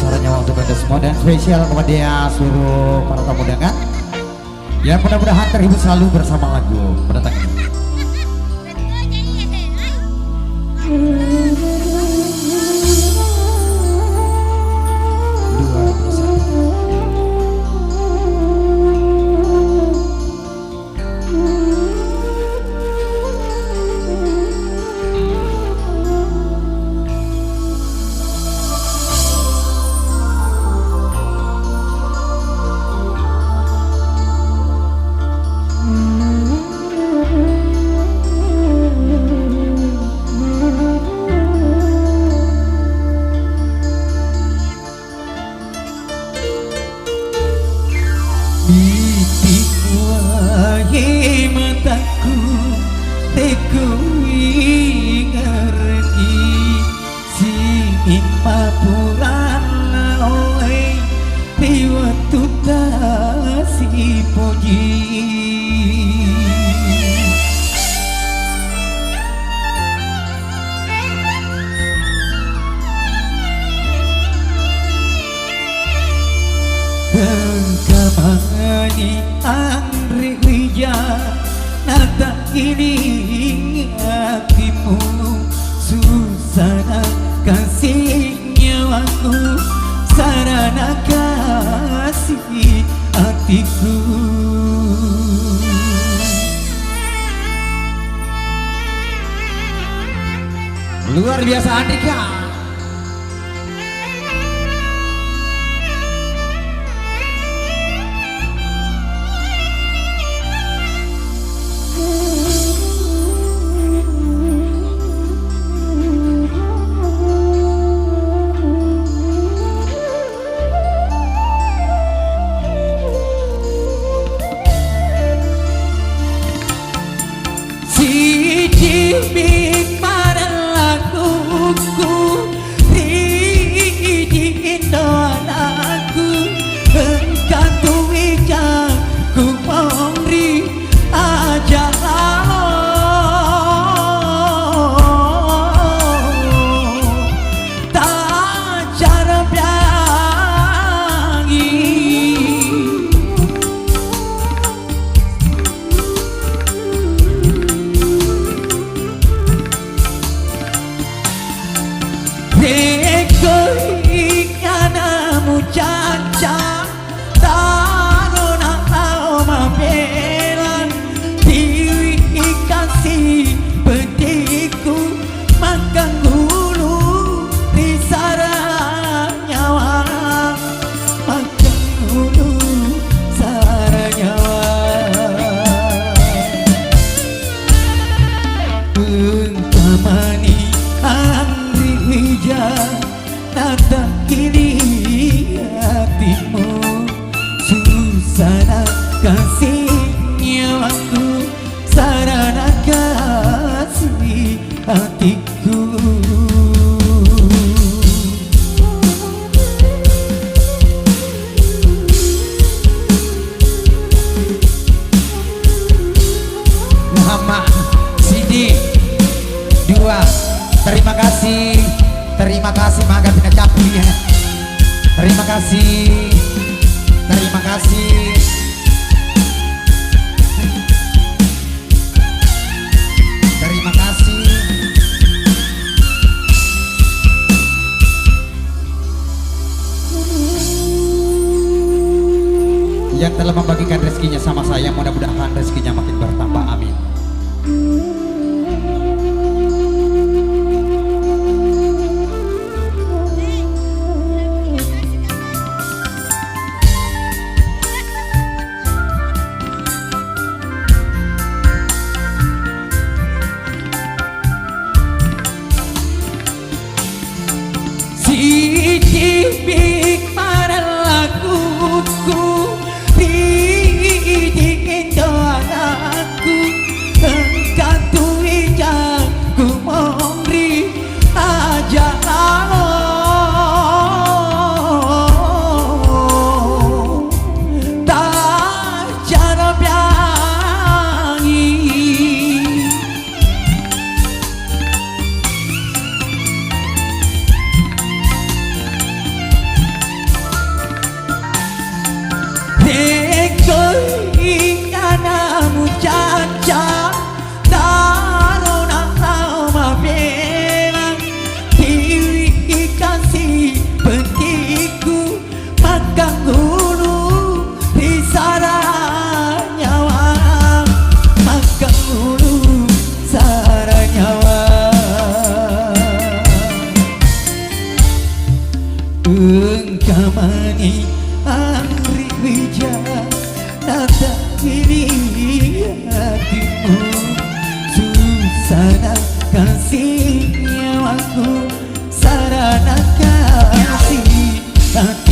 besar-besarnya untuk anda semua dan spesial kepada seluruh para tamu undangan yang mudah-mudahan terhibur selalu bersama lagu mendatang ini. Luar biasa. Mataku teku ngerti singin papuran oe piwatu si poji kamani Andri Wija nata ini hatimu susana kasih nyawaku sarana kasih hatiku Luar biasa Andika. Big para laguku Rijin doa lagu Engkau tuikan ku memberi ajaran Tak cara berani Ekorianamu caca Tarona alma belan Diri kasih petiku Makan hulu di sarang nyawa Makan hulu sarang nyawa Pentamani Wija nata kini hatimu susana kasih nyawaku sarana kasih hatiku Muhammad Sidi 2. Terima kasih Maga Bina Capi ya. Terima kasih yang telah membagikan rezekinya sama saya, mudah-mudahan rezekinya makin bertambah, amin. Big para laguku Rijin doa lagu engkau mani amri wijaya nata kini hatimu susana kasih nyawaku sarana kasih hati